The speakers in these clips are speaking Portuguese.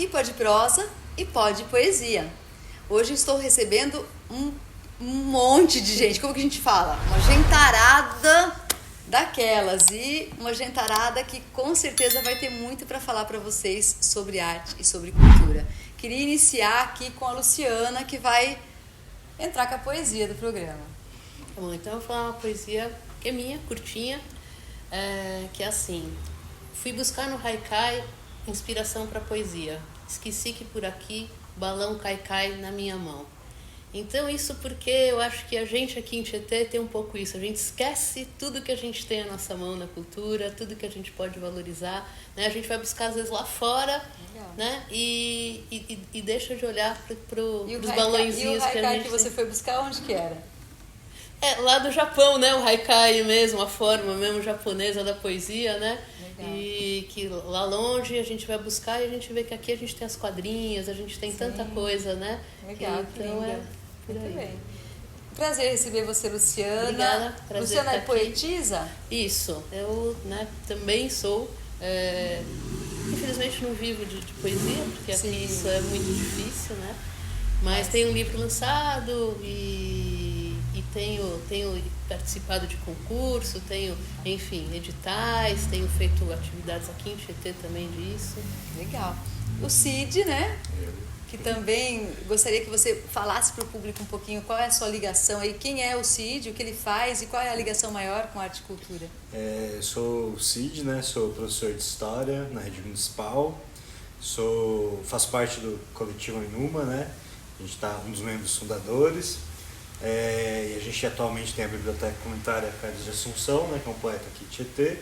pode prosa e pode poesia. Hoje estou recebendo um monte de gente, como que a gente fala? Uma gentarada daquelas, e uma gentarada que com certeza vai ter muito para falar para vocês sobre arte e sobre cultura. Queria iniciar aqui com a Luciana, que vai entrar com a poesia do programa. Bom, então eu vou falar uma poesia que é minha, curtinha, que é assim: fui buscar no haikai inspiração para poesia, esqueci que por aqui balão cai na minha mão. Então isso porque eu acho que a gente aqui em Tietê tem um pouco isso, a gente esquece tudo que a gente tem na nossa mão na cultura, tudo que a gente pode valorizar, né? A gente vai buscar às vezes lá fora, né? E deixa de olhar para os balõezinhos que a gente haikai que você foi buscar, onde que era? Lá do Japão, né? O haikai mesmo, a forma mesmo japonesa da poesia, né? Legal. E que lá longe a gente vai buscar e a gente vê que aqui a gente tem as quadrinhas, a gente tem tanta coisa, né? Legal, então muito bem. Prazer receber você, Luciana. Obrigada. Luciana é poetisa? Isso, eu, né, também sou. Infelizmente não vivo de poesia, porque aqui isso é muito difícil, né? Mas tenho um livro lançado e tenho participado de concurso, tenho, enfim, editais, tenho feito atividades aqui em Tietê também disso. Legal. O Cid, né? Que também gostaria que você falasse para o público um pouquinho qual é a sua ligação aí, quem é o Cid, o que ele faz e qual é a ligação maior com arte e cultura. Eu sou o Cid, né? Sou professor de História na rede municipal, faço parte do coletivo Inuma, né? A gente está um dos membros fundadores, e a gente atualmente tem a Biblioteca Comunitária Carlos de Assunção, né? Que é um poeta aqui de Tietê,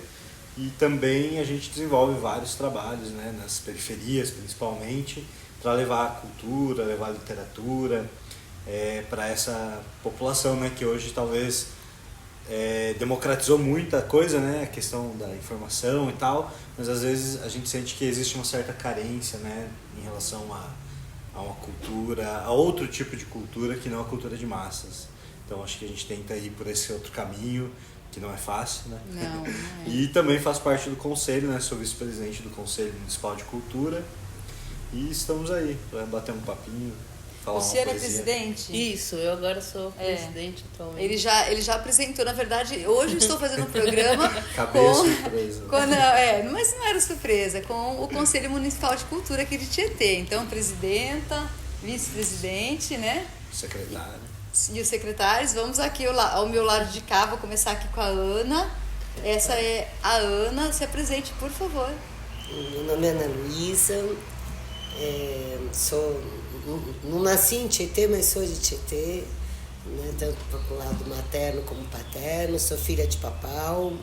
e também a gente desenvolve vários trabalhos, né? Nas periferias principalmente, para levar a cultura, levar a literatura para essa população, né, que hoje talvez democratizou muita coisa, né, a questão da informação e tal, mas às vezes a gente sente que existe uma certa carência, né, em relação a uma cultura, a outro tipo de cultura que não a cultura de massas. Então acho que a gente tenta ir por esse outro caminho, que não é fácil, né? Não é. E também faço parte do conselho, né, sou vice-presidente do Conselho Municipal de Cultura. E estamos aí, para bater um papinho, falar Você uma era poesia. presidente? Isso, eu agora sou presidente atualmente. Ele já apresentou, na verdade, hoje eu estou fazendo um programa Surpresa. Mas não era surpresa, com o Conselho Municipal de Cultura aqui de Tietê. Então, presidenta, vice-presidente, né? Secretário. E os secretários. Vamos aqui ao meu lado de cá, vou começar aqui com a Ana. Essa é a Ana, se apresente, por favor. Meu nome é Ana Luísa. Não nasci em Tietê, mas sou de Tietê, né, tanto pro lado materno como paterno. Sou filha de Papau,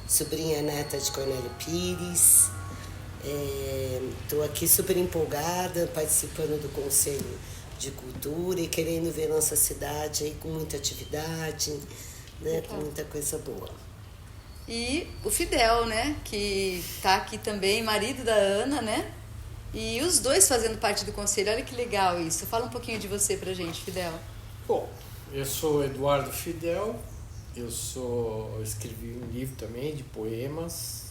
sobrinha neta de Cornélio Pires. Estou aqui super empolgada, participando do Conselho de Cultura e querendo ver nossa cidade aí com muita atividade, né, com muita coisa boa. E o Fidel, né, que está aqui também, marido da Ana, né? E os dois fazendo parte do conselho, olha que legal isso. Fala um pouquinho de você pra gente, Fidel. Bom, eu sou Eduardo Fidel, eu escrevi um livro também de poemas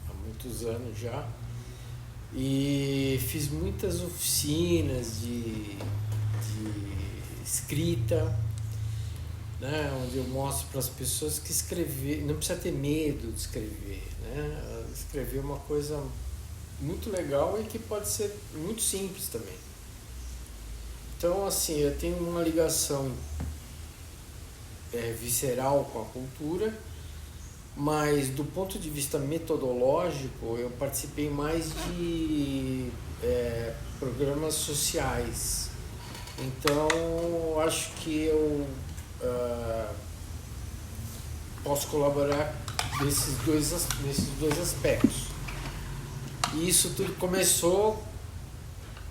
há muitos anos já, e fiz muitas oficinas de escrita, né, onde eu mostro para as pessoas que escrever, não precisa ter medo de escrever, né? Escrever é uma coisa muito legal e que pode ser muito simples também. Então, assim, eu tenho uma ligação visceral com a cultura, mas do ponto de vista metodológico, eu participei mais de programas sociais. Então, acho que eu posso colaborar nesses dois aspectos. E isso tudo começou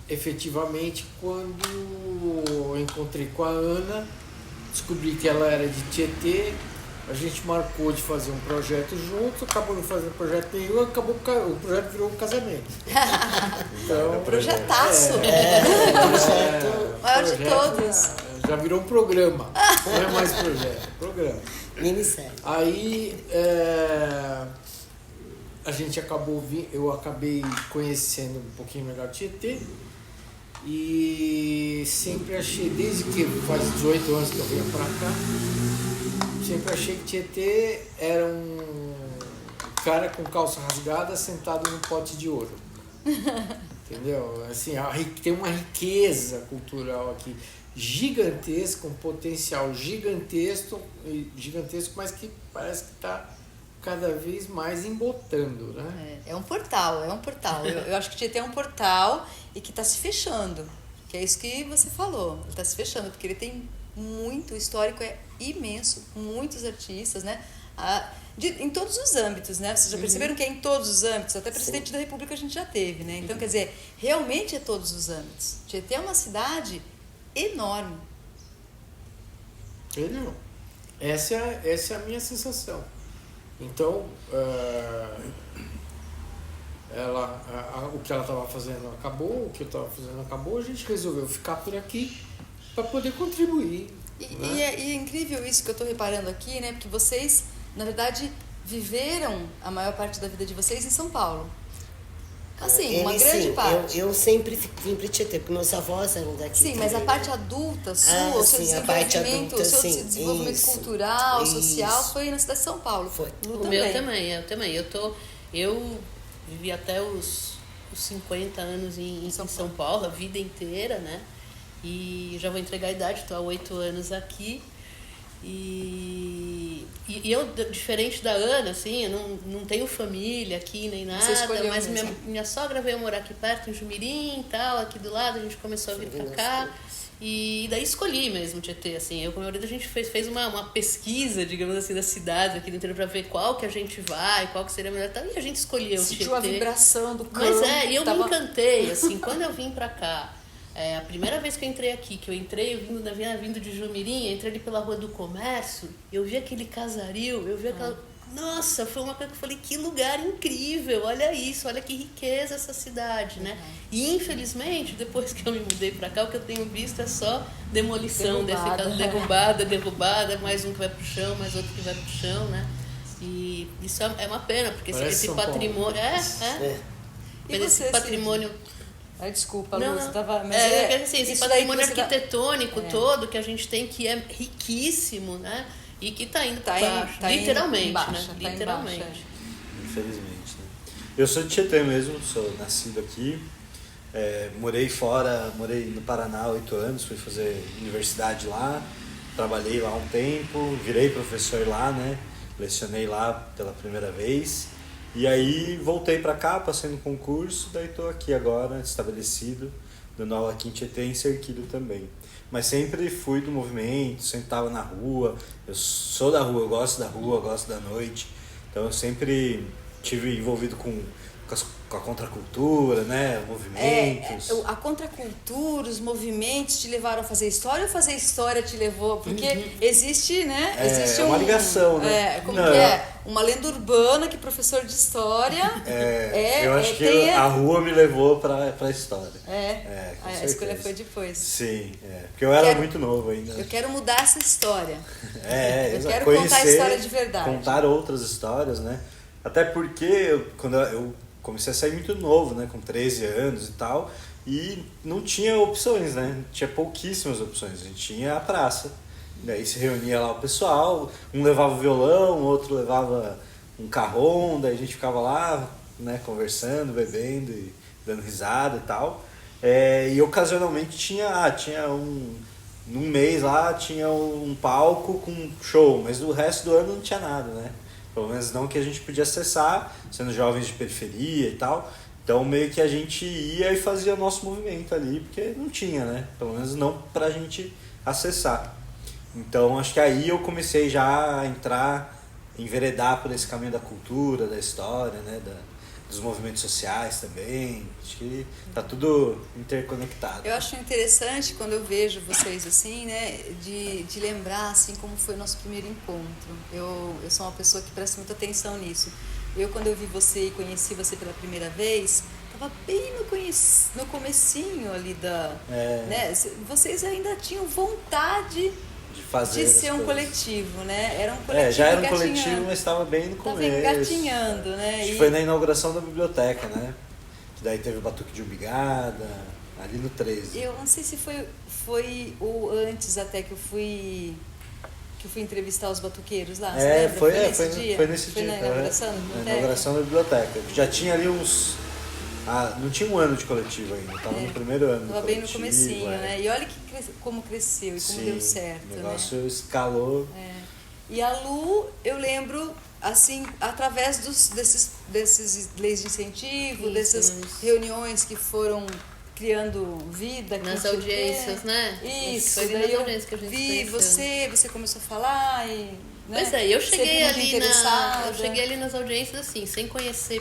efetivamente quando eu encontrei com a Ana, descobri que ela era de Tietê, a gente marcou de fazer um projeto junto, acabou não fazendo projeto nenhum, o projeto virou um casamento. Então, projetaço! Maior de todos. Já virou um programa, não é mais projeto, é programa. Minissérie. Aí eu acabei conhecendo um pouquinho melhor Tietê e sempre achei, desde que faz 18 anos que eu venho pra cá, sempre achei que Tietê era um cara com calça rasgada sentado num pote de ouro. Entendeu? Assim, tem uma riqueza cultural aqui gigantesca, um potencial gigantesco, mas que parece que está cada vez mais embotando, né? É um portal, é um portal. Eu acho que Tietê é um portal e que está se fechando, que é isso que você falou. Ele está se fechando, porque ele tem muito, o histórico é imenso, muitos artistas, né? Em todos os âmbitos, né? Vocês já perceberam que é em todos os âmbitos, até presidente da República a gente já teve, né? Então, quer dizer, realmente é todos os âmbitos. Tietê é uma cidade enorme. Não. Essa é a minha sensação. Então, o que ela estava fazendo acabou, o que eu estava fazendo acabou, a gente resolveu ficar por aqui para poder contribuir. E é incrível isso que eu estou reparando aqui, né? Porque vocês, na verdade, viveram a maior parte da vida de vocês em São Paulo. Assim, uma grande parte. Eu sempre vim para Tietê, porque meus avós eram daqui. Sim, mas a parte adulta sua, o seu desenvolvimento, o seu desenvolvimento cultural, social, foi na cidade de São Paulo. Foi. O meu também, eu também. Eu vivi até os 50 anos em São Paulo, a vida inteira, né? E já vou entregar a idade, estou há 8 anos aqui. E eu, diferente da Ana, assim, eu não tenho família aqui nem nada, mas minha sogra veio morar aqui perto, em Jumirim e tal, aqui do lado, a gente começou a vir pra cá. E daí escolhi mesmo Tietê, assim, eu com a maioria a gente fez uma pesquisa, digamos assim, da cidade aqui dentro pra ver qual que a gente vai, qual que seria melhor, e a gente escolheu o Tietê. Sentiu a vibração do campo. Mas e eu me encantei, assim, quando eu vim pra cá. A primeira vez que eu entrei aqui, vindo de Jumirim, entrei ali pela Rua do Comércio, eu vi aquele casaril, eu vi aquela... Nossa, foi uma coisa que eu falei, que lugar incrível, olha isso, olha que riqueza essa cidade, né? E infelizmente, depois que eu me mudei pra cá, o que eu tenho visto é só demolição, derrubada, mais um que vai pro chão, mais outro que vai pro chão, né? E isso é uma pena, porque esse patrimônio... Mas esse patrimônio... Desculpa, não, Luz, mas assim, esse patrimônio arquitetônico todo que a gente tem, que é riquíssimo, né? E que está indo para baixo, literalmente, né? Literalmente. Infelizmente, né? Eu sou de Tietê mesmo, sou nascido aqui, morei no Paraná 8 anos, fui fazer universidade lá, trabalhei lá um tempo, virei professor lá, né? Lecionei lá pela primeira vez. E aí voltei pra cá, passei no concurso, daí tô aqui agora, estabelecido, dando aula aqui em Tietê, em Cerquilho também. Mas sempre fui do movimento, sempre tava na rua, eu sou da rua, eu gosto da rua, eu gosto da noite. Então eu sempre tive envolvido com a contracultura, né, movimentos. A contracultura, os movimentos te levaram a fazer história ou fazer história te levou? Porque existe, né? Existe uma ligação, né? Uma lenda urbana que professor de história... eu acho que a rua me levou para a história. A escolha foi depois. Sim, porque eu era muito novo ainda. Eu quero mudar essa história. Eu quero conhecer, contar a história de verdade. Contar outras histórias, né? Até porque quando eu comecei a sair muito novo, né? Com 13 anos e tal. E não tinha opções, né? Tinha pouquíssimas opções. A gente tinha a praça. Daí se reunia lá o pessoal. Um levava o violão, o outro levava um carrom. Daí a gente ficava lá, né? Conversando, bebendo e dando risada e tal. E ocasionalmente tinha num mês lá tinha um palco com show. Mas o resto do ano não tinha nada, né? Pelo menos não que a gente podia acessar, sendo jovens de periferia e tal. Então meio que a gente ia e fazia o nosso movimento ali, porque não tinha, né? Pelo menos não pra gente acessar. Então acho que aí eu comecei já a enveredar por esse caminho da cultura, da história, né? Dos movimentos sociais também. Acho que tá tudo interconectado. Eu acho interessante quando eu vejo vocês assim, né, de lembrar assim como foi o nosso primeiro encontro. Eu sou uma pessoa que presta muita atenção nisso. Quando eu vi você e conheci você pela primeira vez, estava bem no comecinho ali né, vocês ainda tinham vontade de fazer De ser as um coisas. coletivo, né? Era um coletivo Já era um engatinhando. coletivo, mas estava bem no Tava começo. engatinhando, né? Acho que E- foi na inauguração da biblioteca, né? Que daí teve o Batuque de Umbigada, ali no 13. Eu não sei se foi o antes até que eu fui entrevistar os batuqueiros lá. Você lembra? Foi nesse dia? foi nesse Foi dia. na inauguração da Na biblioteca? inauguração da biblioteca. Já tinha ali uns... não tinha um ano de coletivo ainda, estava no primeiro ano do Tava bem no coletivo, comecinho, né? E olha como cresceu e como Sim, deu certo, o né? negócio escalou. E a Lu, eu lembro, assim, através desses leis de incentivo, Isso, dessas isso. reuniões que foram criando vida. aqui Nas em Tietê. audiências, né? Isso, Foi daí nas eu audiências que a gente vi conheceu. você começou a falar e... Né? Pois é, eu Sempre cheguei muito ali interessada. eu cheguei ali nas audiências assim, sem conhecer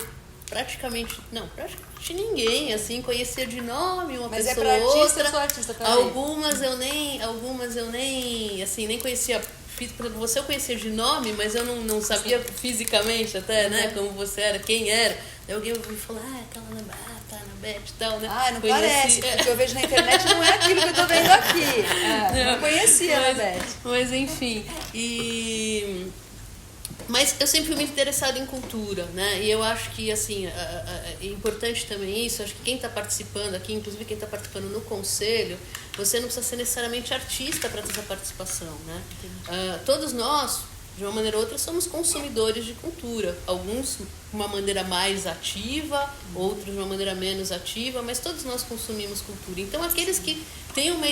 praticamente ninguém, assim, conhecia de nome uma Mas é pessoa pra ou artista, outra. eu sou artista também. Algumas eu nem, assim, nem conhecia. Por exemplo, você eu conhecia de nome, mas eu não sabia fisicamente até, né, como você era, quem era. Daí alguém me falou, aquela Ana Beth e tal, né? Ah, não Conheci- parece, porque eu vejo na internet não é aquilo que eu tô vendo aqui. Não conhecia, né, Beth? Mas enfim, mas eu sempre fui muito interessada em cultura, né? E eu acho que, assim, é importante também isso. Acho que quem está participando aqui, inclusive quem está participando no conselho, você não precisa ser necessariamente artista para ter essa participação, né? Todos nós, de uma maneira ou outra, somos consumidores de cultura. Alguns de uma maneira mais ativa, outros de uma maneira menos ativa, mas todos nós consumimos cultura. Então, aqueles que têm uma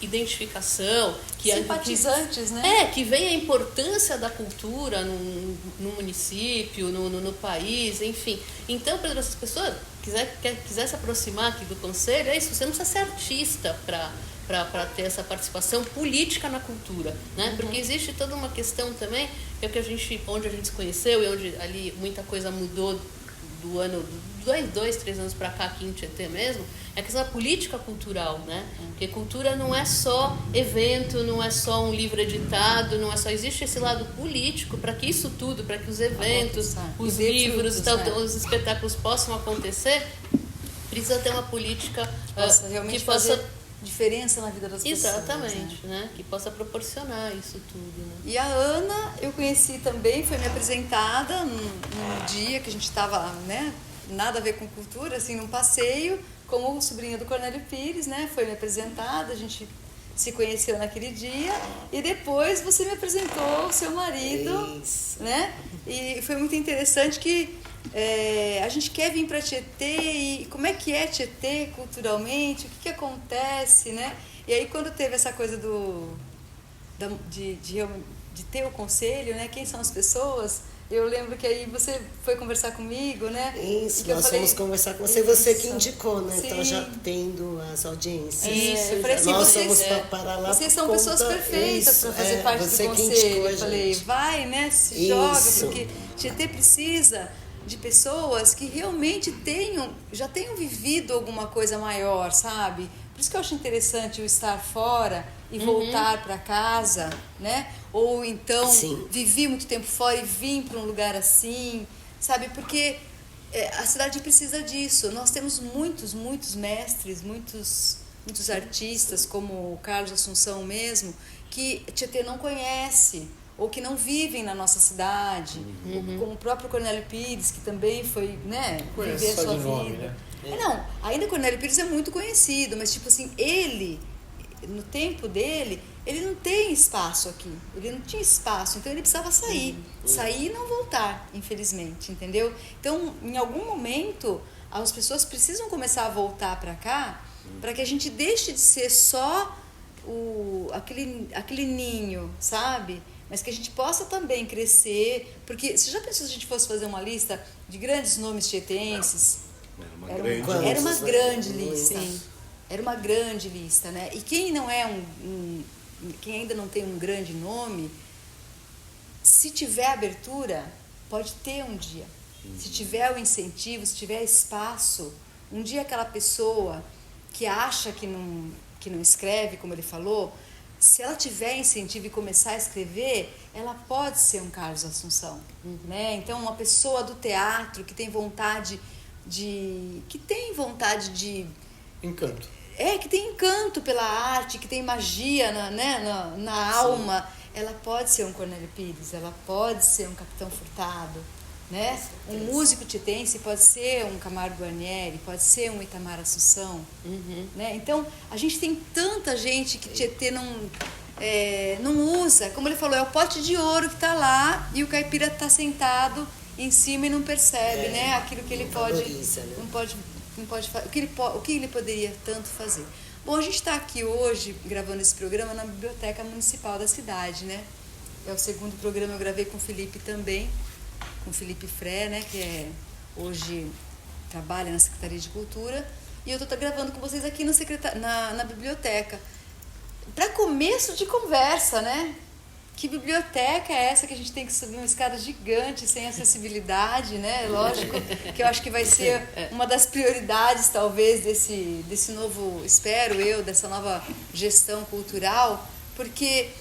identificação, Simpatizantes, né? que vem a importância da cultura no município, no país, enfim. Então, para essas pessoas, quiser se aproximar aqui do conselho, é isso, você não precisa ser artista para ter essa participação política na cultura, né? Porque existe toda uma questão também, que é o que onde a gente se conheceu e onde ali muita coisa mudou do ano, 2, 3 anos para cá aqui em Tietê mesmo, é a questão da política cultural, né? Porque cultura não é só evento, não é só um livro editado, não é só... Existe esse lado político para que isso tudo, para que os eventos, os dê livros, frutos, né? os espetáculos possam acontecer, precisa ter uma política Possa realmente que possa... fazer diferença na vida das pessoas. Exatamente, né? Que possa proporcionar isso tudo, né? E a Ana, eu conheci também, foi me apresentada num dia que a gente estava, né, nada a ver com cultura, assim, num passeio, como sobrinha do Cornélio Pires, né? Foi me apresentada, a gente se conheceu naquele dia e depois você me apresentou o seu marido, Isso. né? E foi muito interessante que a gente quer vir para Tietê e como é que é Tietê culturalmente, o que acontece, né? E aí quando teve essa coisa de ter o conselho, né? Quem são as pessoas? Eu lembro que aí você foi conversar comigo, né? Isso, E que eu nós falei, fomos conversar com você, você que Isso. indicou, né? Então Sim. já tendo as audiências. Isso, eu falei assim, nós vocês, fomos para lá vocês por são pessoas conta- perfeitas isso, para fazer parte você do que conselho. indicou a Eu falei, gente. vai, né? Se Isso. joga, porque Tietê precisa de pessoas que realmente já tenham vivido alguma coisa maior, sabe? Por isso que eu acho interessante o estar fora e voltar para casa, né? Ou então Sim. vivi muito tempo fora e vim para um lugar assim, sabe? Porque a cidade precisa disso. Nós temos muitos mestres, muitos artistas, como o Carlos Assunção mesmo, que Tietê não conhece ou que não vivem na nossa cidade, ou como o próprio Cornélio Pires, que também foi, né, Conheço viver a só sua de nome, vida. né? Não, ainda Cornélio Pires é muito conhecido, mas tipo assim, ele, no tempo dele, ele não tem espaço aqui, ele não tinha espaço, então ele precisava sair e não voltar, infelizmente, entendeu? Então, em algum momento, as pessoas precisam começar a voltar para cá, para que a gente deixe de ser só aquele ninho, sabe? Mas que a gente possa também crescer, porque você já pensou se a gente fosse fazer uma lista de grandes nomes tietenses? Era uma grande lista. Sim. Era uma grande lista, né? E quem não é quem ainda não tem um grande nome, se tiver abertura, pode ter um dia. Se tiver o incentivo, se tiver espaço, um dia aquela pessoa que acha que não escreve, como ele falou, se ela tiver incentivo e começar a escrever, ela pode ser um Carlos Assunção, né? Então, uma pessoa do teatro que tem vontade de Encanto. que tem encanto pela arte, que tem magia na alma, ela pode ser um Cornélio Pires, ela pode ser um Capitão Furtado, né? Um músico tietense pode ser um Camargo Guarnieri, pode ser um Itamar Assunção, né? Então, a gente tem tanta gente que Tietê não usa, como ele falou, é o pote de ouro que está lá e o caipira está sentado em cima e não percebe, né? Aquilo que ele valoriza, né? não pode o que ele poderia tanto fazer. Bom, a gente está aqui hoje gravando esse programa na Biblioteca Municipal da cidade, né? É o segundo programa, eu gravei com o Felipe também, com o Felipe Fré, né? Que hoje trabalha na Secretaria de Cultura, e eu estou gravando com vocês aqui na biblioteca. Para começo de conversa, né? Que biblioteca é essa que a gente tem que subir uma escada gigante, sem acessibilidade, né? Lógico que eu acho que vai ser uma das prioridades, talvez, desse novo, espero eu, dessa nova gestão cultural, porque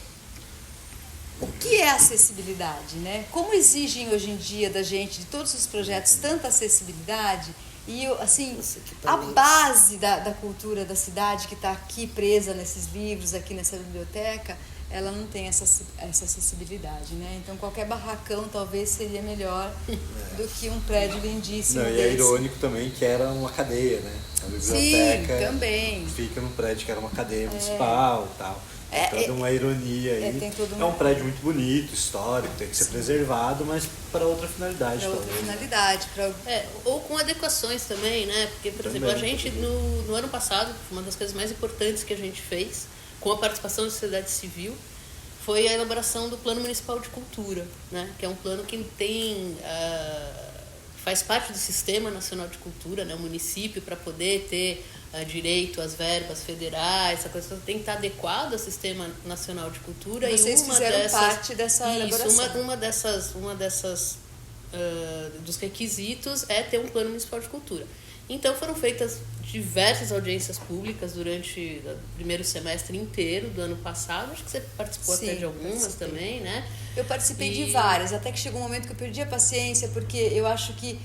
o que é acessibilidade, né? Como exigem hoje em dia da gente, de todos os projetos, tanta acessibilidade, e assim, a base da cultura da cidade que está aqui presa nesses livros, aqui nessa biblioteca, ela não tem essa acessibilidade, né? Então qualquer barracão talvez seria melhor do que um prédio lindíssimo desse. E é irônico também que era uma cadeia, né? A biblioteca. Sim, também. Fica num prédio que era uma cadeia municipal e tal. Tem toda uma ironia aí. É um prédio muito bonito, histórico, tem que ser preservado, mas para outra finalidade. Para outra finalidade. Ou com adequações também, né? Porque, por exemplo, a gente no ano passado, uma das coisas mais importantes que a gente fez, com a participação da sociedade civil, foi a elaboração do Plano Municipal de Cultura, né? Que é um plano que faz parte do Sistema Nacional de Cultura, né? O município, para poder ter direito às verbas federais, essa coisa tem que estar adequado ao Sistema Nacional de Cultura. Vocês fizeram parte dessa elaboração. Uma dessas dos requisitos é ter um Plano Municipal de Cultura. Então foram feitas diversas audiências públicas durante o primeiro semestre inteiro do ano passado. Acho que você participou até de algumas também, né? Eu participei de várias, até que chegou um momento que eu perdi a paciência, porque eu acho que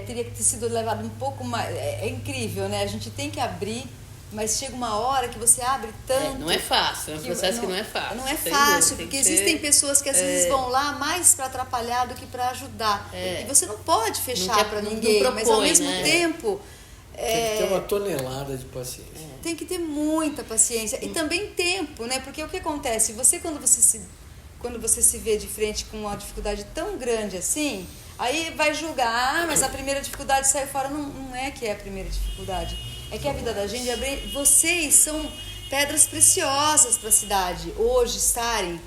teria que ter sido levado um pouco mais... É incrível, né? A gente tem que abrir, mas chega uma hora que você abre tanto... não é fácil, é um processo que não é fácil. Não é fácil, porque existem pessoas que às vezes vão lá mais para atrapalhar do que para ajudar. E você não pode fechar para ninguém, mas ao mesmo tempo... Tem que ter uma tonelada de paciência. Tem que ter muita paciência. E também tempo, né? Porque o que acontece? Quando você se vê de frente com uma dificuldade tão grande assim, aí vai julgar, mas a primeira dificuldade saiu fora. Não é que é a primeira dificuldade. É que a vida da gente... Vocês são pedras preciosas para a cidade. Hoje estarem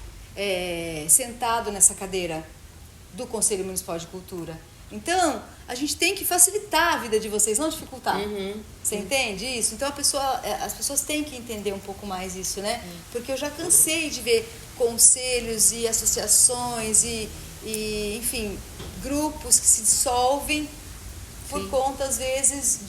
sentado nessa cadeira do Conselho Municipal de Cultura. Então, a gente tem que facilitar a vida de vocês, não dificultar. Você entende isso? Então, as pessoas têm que entender um pouco mais isso, né? Porque eu já cansei de ver conselhos e associações e enfim, grupos que se dissolvem por conta, às vezes,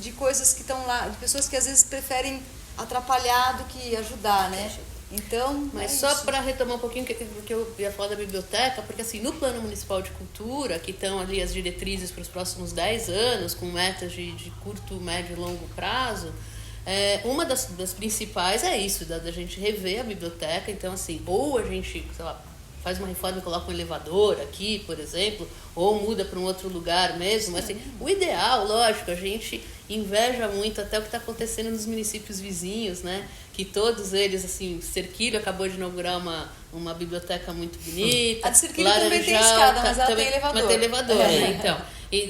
de coisas que estão lá, de pessoas que às vezes preferem atrapalhar do que ajudar, né? Então, mas só para retomar um pouquinho, porque eu ia falar da biblioteca, porque assim, no Plano Municipal de Cultura, que estão ali as diretrizes para os próximos 10 anos, com metas de curto, médio e longo prazo, uma das principais é isso, da gente rever a biblioteca. Então, assim, ou a gente, sei lá, faz uma reforma e coloca um elevador aqui, por exemplo, ou muda para um outro lugar mesmo. Mas, assim, o ideal, lógico, a gente inveja muito até o que está acontecendo nos municípios vizinhos, né? Que todos eles, assim, Cerquilho acabou de inaugurar uma biblioteca muito bonita. A de Cerquilho também tem escada, mas ela tem elevador. Mas tem elevador, né? Então. E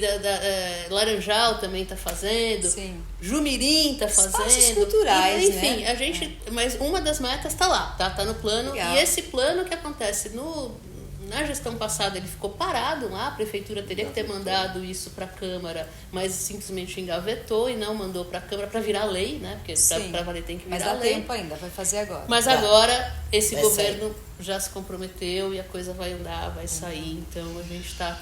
Laranjal também está fazendo. Sim. Jumirim está fazendo. Espaços culturais, enfim, né? A gente... Mas uma das metas está lá, tá no plano. Legal. E esse plano que acontece na gestão passada, ele ficou parado lá, a prefeitura teria que ter mandado isso para a Câmara, mas simplesmente engavetou e não mandou para a Câmara para virar lei, né? Porque para valer tem que virar lei. Mas dá tempo ainda, vai fazer agora. Mas agora esse governo já se comprometeu e a coisa vai andar, vai sair. Então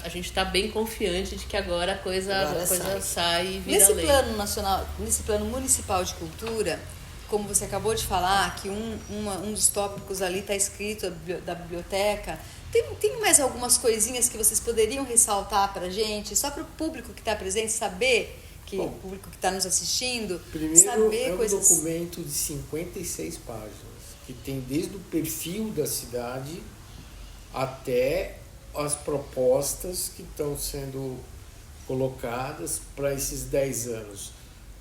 a gente tá bem confiante de que agora a coisa sai e vira lei. Nesse plano municipal de cultura, como você acabou de falar, que um dos tópicos ali está escrito da biblioteca. Tem mais algumas coisinhas que vocês poderiam ressaltar para a gente, só para o público que está presente saber que Bom, o público que está nos assistindo Primeiro, saber é um coisas... documento de 56 páginas, que tem desde o perfil da cidade até as propostas que estão sendo colocadas para esses 10 anos,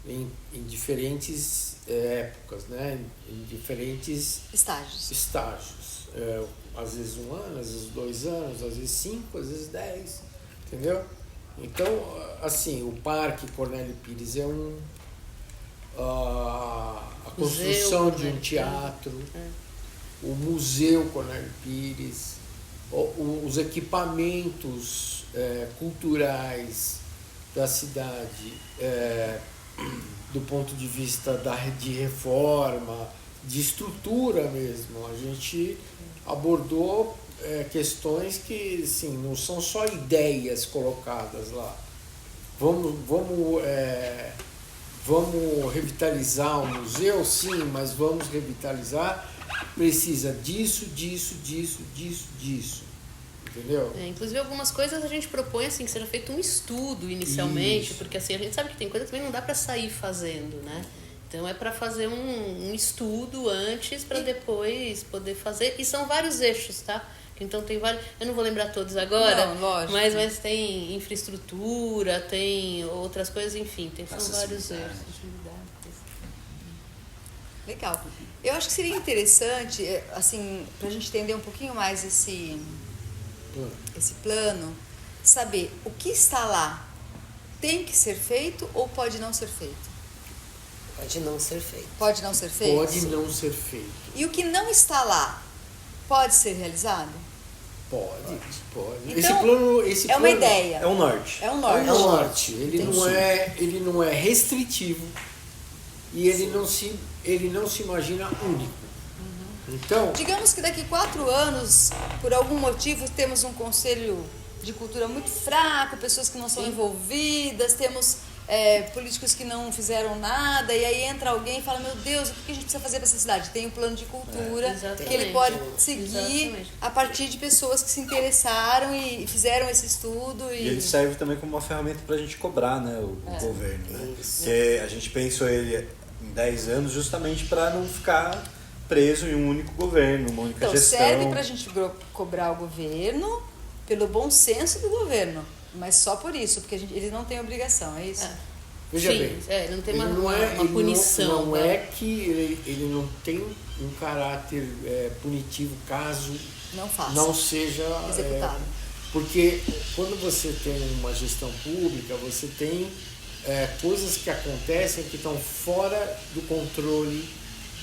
em diferentes épocas, né? Em diferentes estágios. Às vezes 1 ano, às vezes 2 anos, às vezes 5, às vezes 10, entendeu? Então, assim, o Parque Cornélio Pires é a construção de um teatro, o Museu Cornélio Pires, os equipamentos culturais da cidade, do ponto de vista de reforma, de estrutura mesmo. A gente abordou questões que, assim, não são só ideias colocadas lá. Vamos revitalizar o museu? Sim, mas vamos revitalizar, precisa disso, entendeu? Inclusive algumas coisas a gente propõe assim, que seja feito um estudo inicialmente, Isso. porque assim, a gente sabe que tem coisa que também não dá para sair fazendo, né? Então é para fazer um estudo antes para depois poder fazer, e são vários eixos, tá? Então tem vários, eu não vou lembrar todos agora, Não, lógico. mas tem infraestrutura, tem outras coisas, enfim, são vários eixos. Legal. Eu acho que seria interessante, assim, para a gente entender um pouquinho mais esse plano, saber o que está lá tem que ser feito ou pode não ser feito? Pode não ser feito. Pode não ser feito? Pode não ser feito. E o que não está lá pode ser realizado? Pode. Então, Esse é uma plano ideia. É o norte. É um É norte. um norte. Ele Entendi. não é restritivo e ele não se imagina único. Então, Digamos que daqui 4 anos, por algum motivo, temos um conselho de cultura muito fraco, pessoas que não são envolvidas, temos políticos que não fizeram nada, e aí entra alguém e fala, meu Deus, o que a gente precisa fazer para essa cidade? Tem um plano de cultura Exatamente. que ele pode seguir Exatamente. a partir de pessoas que se interessaram e fizeram esse estudo. E ele serve também como uma ferramenta para a gente cobrar, né, o governo. Né? Isso. Porque a gente pensou ele em 10 anos justamente para não ficar preso em um único governo, uma única Então, gestão. serve para a gente cobrar o governo pelo bom senso do governo, mas só por isso, porque ele não tem obrigação, é isso? veja Sim, bem, ele não tem ele uma punição. Não né? é que ele não tem um caráter punitivo caso Não faça. não seja Executado. porque quando você tem uma gestão pública, você tem coisas que acontecem que estão fora do controle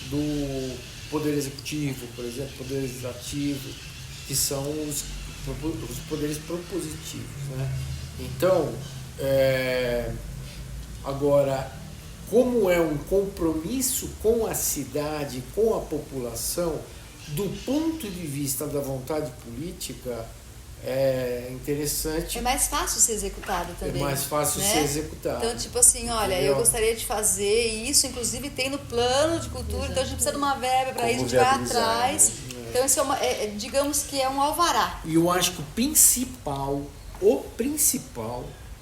do poder executivo, por exemplo, poder legislativo, que são os poderes propositivos, né? Então, agora, como é um compromisso com a cidade, com a população, do ponto de vista da vontade política, é interessante. É mais fácil ser executado também. É mais fácil né? ser executado. Então, tipo assim, olha, Entendeu? eu gostaria de fazer isso, inclusive tem no plano de cultura, então a gente precisa de uma verba para isso, a gente vai viabilizar, atrás. né? Então, isso digamos que é um alvará. E eu acho que o principal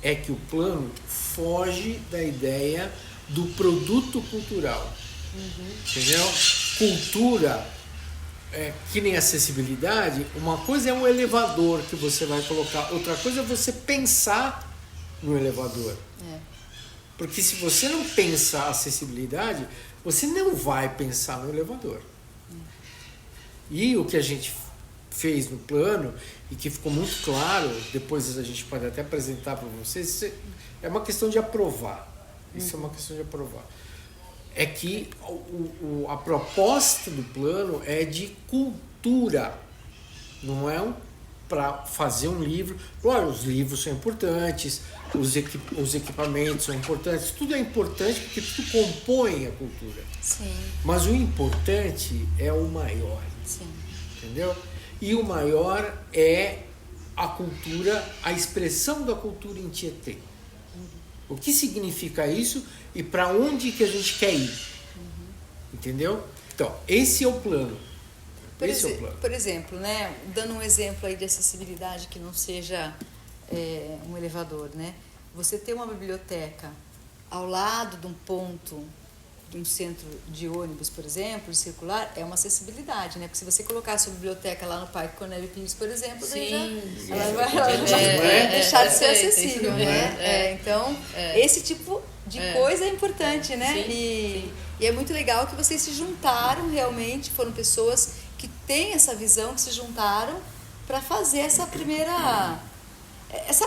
é que o plano foge da ideia do produto cultural. Entendeu? Cultura, que nem acessibilidade, uma coisa é um elevador que você vai colocar, outra coisa é você pensar no elevador. Porque se você não pensa a acessibilidade, você não vai pensar no elevador. E o que a gente fez no plano, e que ficou muito claro, depois a gente pode até apresentar para vocês, é uma questão de aprovar. Isso é uma questão de aprovar. É que a proposta do plano é de cultura, não é para fazer um livro. Claro, os livros são importantes, os equipamentos são importantes, tudo é importante porque tudo compõe a cultura. Sim, Mas o importante é o maior, sim. entendeu? E o maior é a cultura, a expressão da cultura em Tietê. O que significa isso e para onde que a gente quer ir? Entendeu? Então, esse é o plano. Por exemplo, né, dando um exemplo aí de acessibilidade que não seja um elevador, né? Você ter uma biblioteca ao lado de um ponto, de um centro de ônibus, por exemplo, circular, é uma acessibilidade, né? Porque se você colocar a sua biblioteca lá no Parque Cornélio Pires, por exemplo, daí já, ela vai deixar de ser acessível, né? Então, esse tipo de coisa é importante, né? Sim, e é muito legal que vocês se juntaram realmente, foram pessoas que têm essa visão, que se juntaram para fazer essa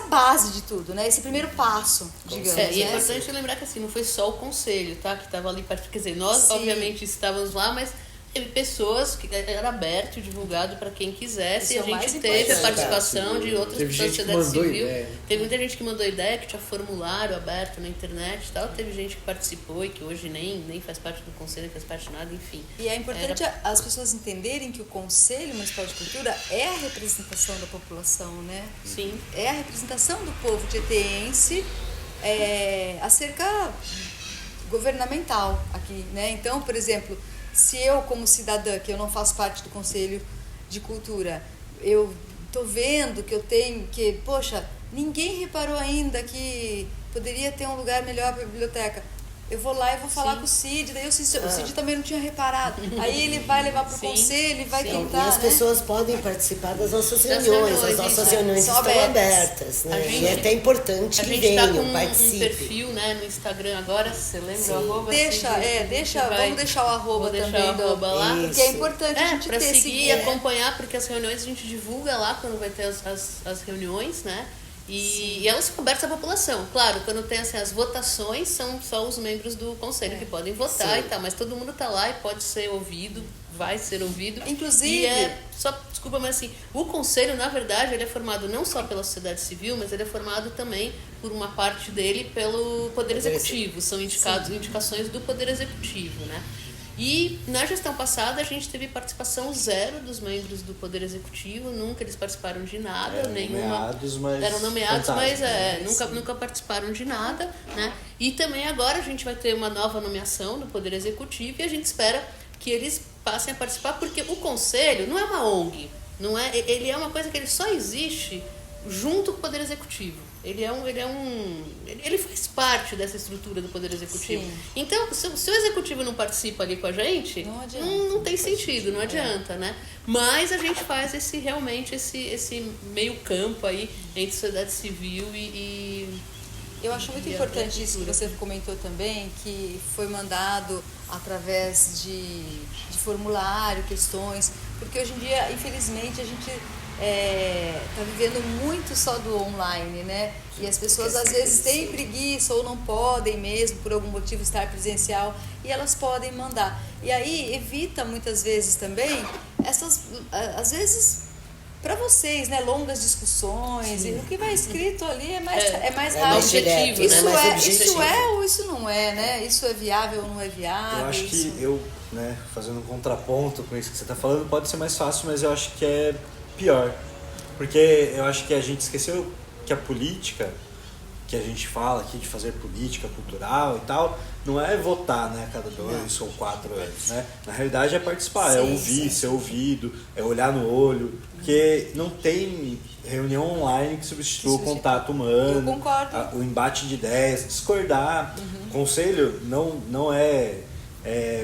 base de tudo, né? Esse primeiro passo, digamos. E é importante lembrar que assim, não foi só o conselho, tá? Que estava ali, quer dizer, nós obviamente estávamos lá, mas teve pessoas que era aberto, divulgado para quem quisesse, e a gente teve a participação de outras pessoas da sociedade civil. Teve muita gente que mandou ideia, que tinha formulário aberto na internet e tal. Teve gente que participou e que hoje nem faz parte do conselho, não faz parte de nada, enfim. E é importante as pessoas entenderem que o Conselho Municipal de Cultura é a representação da população, né? Sim. É a representação do povo tietense acerca governamental aqui, né? Então, por exemplo, se eu, como cidadã, que eu não faço parte do Conselho de Cultura, eu estou vendo que eu tenho que, poxa, ninguém reparou ainda que poderia ter um lugar melhor para a biblioteca. Eu vou lá e vou falar com o Cid, daí o Cid também não tinha reparado. Aí ele vai levar para o conselho e vai tentar, e as pessoas podem participar das nossas reuniões. As nossas reuniões estão abertas, né? E é até importante que venham, participem. A gente está com um perfil, né, no Instagram agora, você lembra o arroba? Vamos deixar o arroba também lá. Porque é importante a gente para ter seguir e acompanhar, porque as reuniões a gente divulga lá quando vai ter as reuniões, né? E elas são abertas à população. Claro, quando tem assim, as votações, são só os membros do conselho que podem votar e tal, mas todo mundo está lá e pode ser ouvido, vai ser ouvido. Inclusive... Desculpa, mas assim, o conselho, na verdade, ele é formado não só pela sociedade civil, mas ele é formado também, por uma parte dele, pelo Poder Executivo. São indicações do Poder Executivo, né? E na gestão passada a gente teve participação zero dos membros do Poder Executivo, nunca eles participaram de nada, eram nomeados, mas nunca participaram de nada, né? E também agora a gente vai ter uma nova nomeação do Poder Executivo e a gente espera que eles passem a participar, porque o Conselho não é uma ONG, ele é uma coisa que ele só existe junto com o Poder Executivo. Ele faz parte dessa estrutura do Poder Executivo. Sim. Então, se o Executivo não participa ali com a gente, não tem sentido, não adianta, né? Mas a gente faz esse meio campo aí entre sociedade civil e eu acho muito importante isso que você comentou também, que foi mandado através de formulário, questões, porque hoje em dia, infelizmente, a gente está vivendo muito só do online, né? E as pessoas às vezes têm preguiça ou não podem mesmo, por algum motivo, estar presencial, e elas podem mandar. E aí evita muitas vezes também às vezes, para vocês, né, longas discussões. E o que vai escrito ali é mais rápido. Objetivo, isso né? Isso é ou isso não é, né? Isso é viável ou não é viável? Eu acho que fazendo um contraponto com isso que você está falando, pode ser mais fácil, mas eu acho que é pior. Porque eu acho que a gente esqueceu que a política, que a gente fala aqui de fazer política cultural e tal, não é votar, né, a cada 2 ou 4 anos, né? Na realidade é participar, é ouvir, ser ouvido, é olhar no olho, porque não tem reunião online que substitua o contato humano, eu concordo. O embate de ideias, discordar. Conselho não é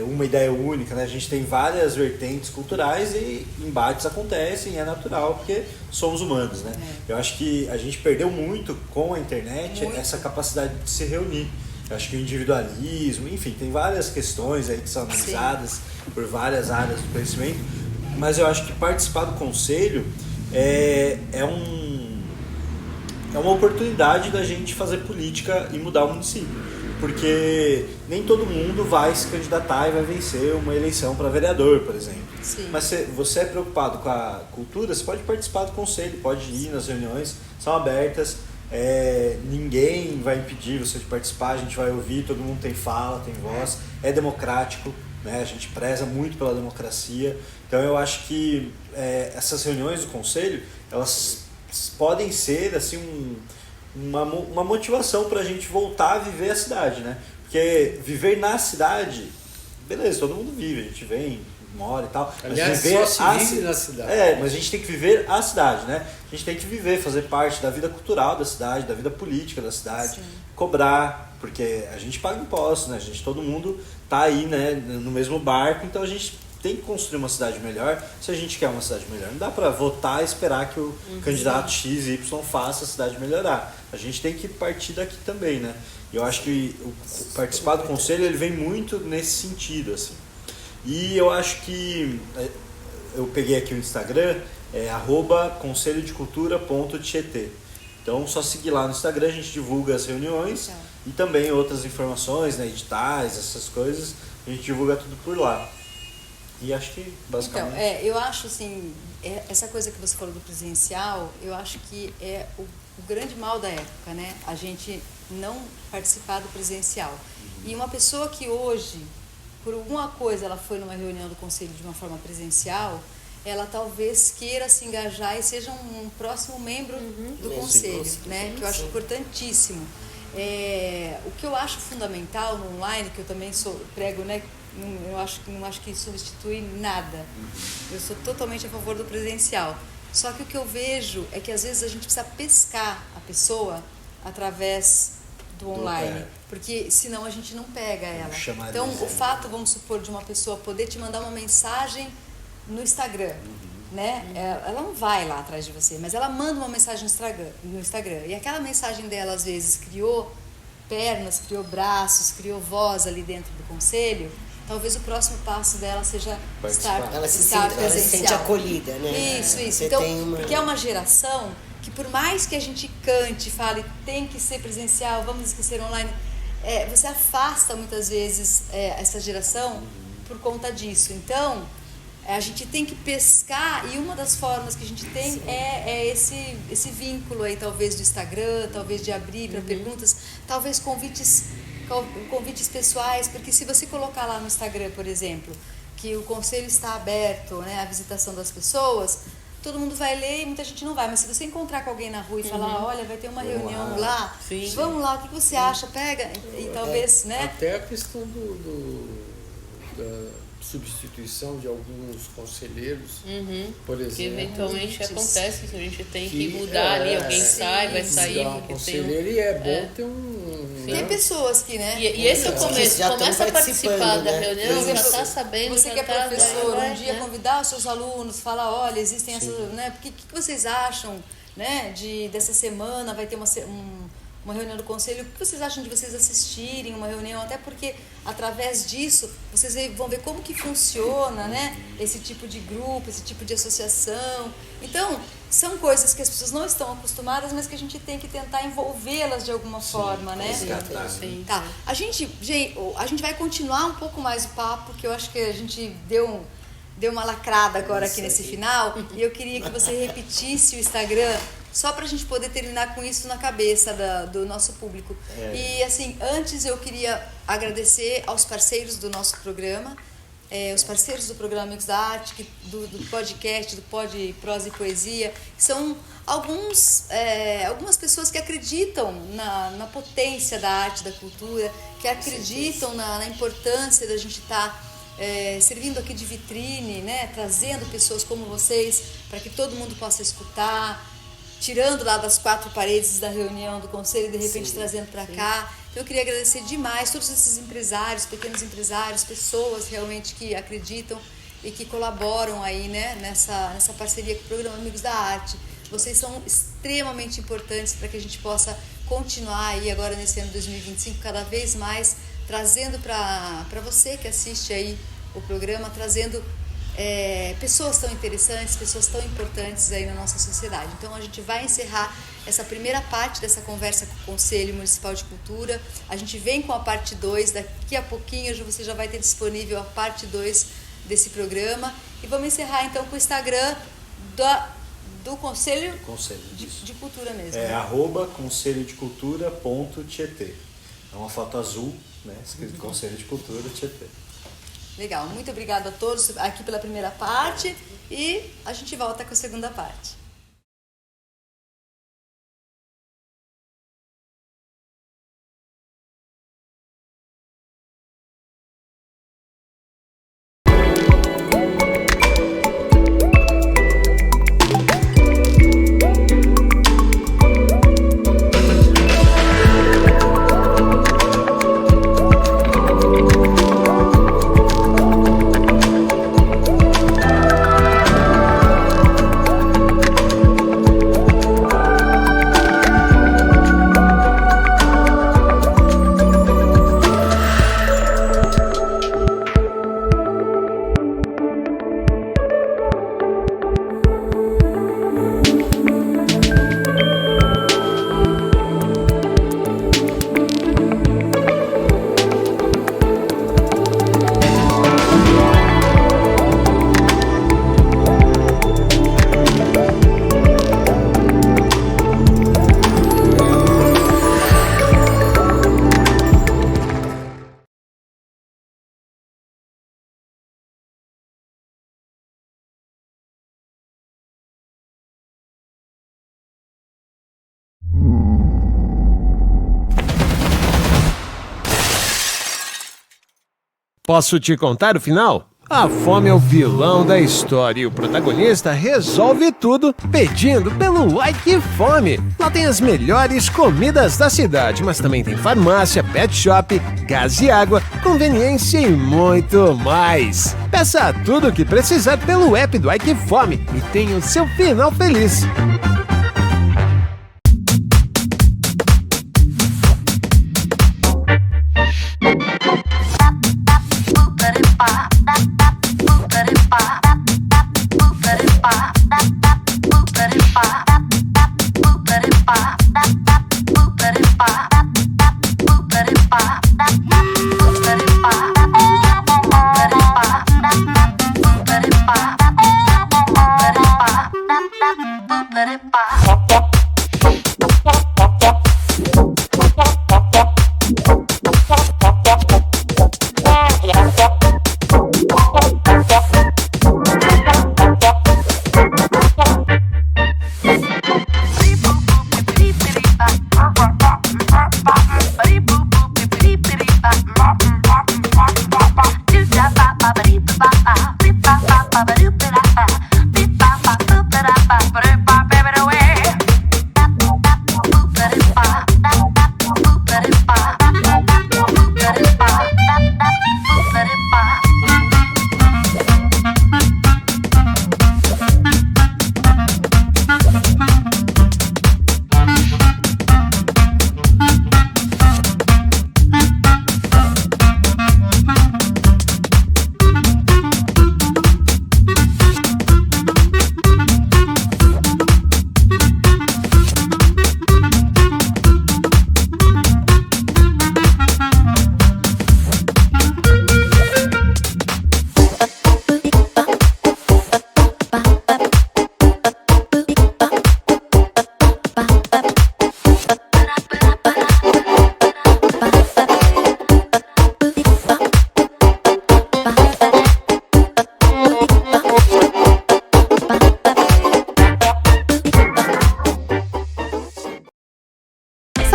uma ideia única, né? A gente tem várias vertentes culturais e embates acontecem, é natural, porque somos humanos, né? Eu acho que a gente perdeu muito com a internet essa capacidade de se reunir. Eu acho que o individualismo, enfim, tem várias questões aí que são analisadas por várias áreas do conhecimento, mas eu acho que participar do conselho é uma oportunidade da gente fazer política e mudar o município. Porque nem todo mundo vai se candidatar e vai vencer uma eleição para vereador, por exemplo. Sim. Mas se você é preocupado com a cultura, você pode participar do conselho, pode ir nas reuniões, são abertas, ninguém vai impedir você de participar, a gente vai ouvir, todo mundo tem fala, tem voz, é democrático, né? A gente preza muito pela democracia. Então eu acho que essas reuniões do conselho, elas podem ser assim uma motivação para a gente voltar a viver a cidade, né? Porque viver na cidade, beleza, todo mundo vive, a gente vem mora e tal. Mas Aliás, viver só se vive na cidade. mas a gente tem que viver a cidade, né? A gente tem que viver, fazer parte da vida cultural da cidade, da vida política da cidade, Sim. cobrar, porque a gente paga impostos, né? Todo mundo tá aí, né, no mesmo barco, então a gente tem que construir uma cidade melhor se a gente quer uma cidade melhor. Não dá para votar e esperar que o candidato X, Y faça a cidade melhorar. A gente tem que partir daqui também, né? E eu acho que participar do conselho ele vem muito nesse sentido, assim. E eu acho que eu peguei aqui o Instagram, @conselhodecultura.tietê. Então só seguir lá no Instagram, a gente divulga as reuniões e também outras informações, né, editais, essas coisas, a gente divulga tudo por lá. E acho que basicamente... Então, eu acho assim, essa coisa que você falou do presencial, eu acho que é o grande mal da época, né? A gente não participar do presencial. E uma pessoa que hoje, por alguma coisa, ela foi numa reunião do conselho de uma forma presencial, ela talvez queira se engajar e seja um próximo membro do conselho, né? Que eu acho importantíssimo. O que eu acho fundamental no online, que eu também prego, né? Não acho que substitui nada. Eu sou totalmente a favor do presencial. Só que o que eu vejo é que às vezes a gente precisa pescar a pessoa através do online, porque senão a gente não pega ela. Então, o fato, vamos supor, de uma pessoa poder te mandar uma mensagem no Instagram, né? Ela não vai lá atrás de você, mas ela manda uma mensagem no Instagram. E aquela mensagem dela, às vezes, criou pernas, criou braços, criou voz ali dentro do conselho. Talvez o próximo passo dela seja estar presencial. Ela se sente acolhida, né? Isso. Então, porque é uma geração que por mais que a gente cante, fale, tem que ser presencial, vamos esquecer online, você afasta muitas vezes essa geração por conta disso. Então, a gente tem que pescar, e uma das formas que a gente tem é esse vínculo aí, talvez do Instagram, talvez de abrir para perguntas, talvez convites pessoais, porque se você colocar lá no Instagram, por exemplo, que o conselho está aberto, né, à visitação das pessoas, todo mundo vai ler e muita gente não vai, mas se você encontrar com alguém na rua e falar, olha, vai ter uma reunião lá, vamos lá, o que você acha? Pega, e talvez, né? Até a questão da substituição de alguns conselheiros, por exemplo. Que eventualmente acontece, que a gente tem que mudar ali, alguém sai, vai sair. Porque conselheiro e é bom ter Tem pessoas que, né? E esse é o começo, começa a participar da reunião, já está sabendo. Você que é professor, um dia convidar os seus alunos, falar, olha, existem essas, né? O que vocês acham, né? Dessa semana vai ter uma reunião do conselho, o que vocês acham de vocês assistirem uma reunião, até porque através disso vocês vão ver como que funciona, né, esse tipo de grupo, esse tipo de associação. Então, são coisas que as pessoas não estão acostumadas, mas que a gente tem que tentar envolvê-las de alguma forma, né? Sim. Tá. A gente vai continuar um pouco mais o papo, que eu acho que a gente deu uma lacrada agora aqui nesse final, e eu queria que você repetisse o Instagram, só para a gente poder terminar com isso na cabeça do nosso público. E assim, antes eu queria agradecer aos parceiros do nosso programa, os parceiros do programa Amigos da Arte, do podcast, do Pod Prosa e Poesia, que são algumas pessoas que acreditam na potência da arte, da cultura, que acreditam na importância da gente estar servindo aqui de vitrine, né? Trazendo pessoas como vocês para que todo mundo possa escutar, tirando lá das quatro paredes da reunião do conselho e de repente trazendo para cá. Então eu queria agradecer demais todos esses empresários, pequenos empresários, pessoas realmente que acreditam e que colaboram aí, né, nessa parceria com o programa Amigos da Arte. Vocês são extremamente importantes para que a gente possa continuar aí agora nesse ano 2025 cada vez mais trazendo para você que assiste aí o programa, trazendo pessoas tão interessantes, pessoas tão importantes aí na nossa sociedade. Então a gente vai encerrar essa primeira parte dessa conversa com o Conselho Municipal de Cultura. A gente vem com a parte 2, daqui a pouquinho você já vai ter disponível a parte 2 desse programa. E vamos encerrar então com o Instagram do Conselho de Cultura mesmo. @conselhodecultura.tietê. É uma foto azul, né, escrito Conselho de Cultura Tietê. Legal, muito obrigada a todos aqui pela primeira parte e a gente volta com a segunda parte. Posso te contar o final? A fome é o vilão da história e o protagonista resolve tudo pedindo pelo Ike Fome. Lá tem as melhores comidas da cidade, mas também tem farmácia, pet shop, gás e água, conveniência e muito mais. Peça tudo o que precisar pelo app do Ike Fome e tenha o seu final feliz.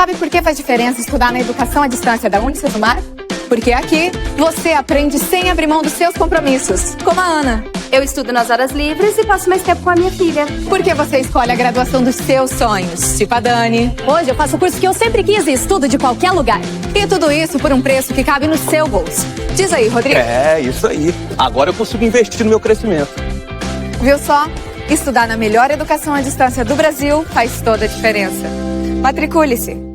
Sabe por que faz diferença estudar na educação à distância da Unicesumar? Porque aqui você aprende sem abrir mão dos seus compromissos, como a Ana. Eu estudo nas horas livres e passo mais tempo com a minha filha. Porque você escolhe a graduação dos seus sonhos, tipo a Dani. Hoje eu faço o curso que eu sempre quis e estudo de qualquer lugar. E tudo isso por um preço que cabe no seu bolso. Diz aí, Rodrigo. É, isso aí. Agora eu consigo investir no meu crescimento. Viu só? Estudar na melhor educação à distância do Brasil faz toda a diferença. Matricule-se!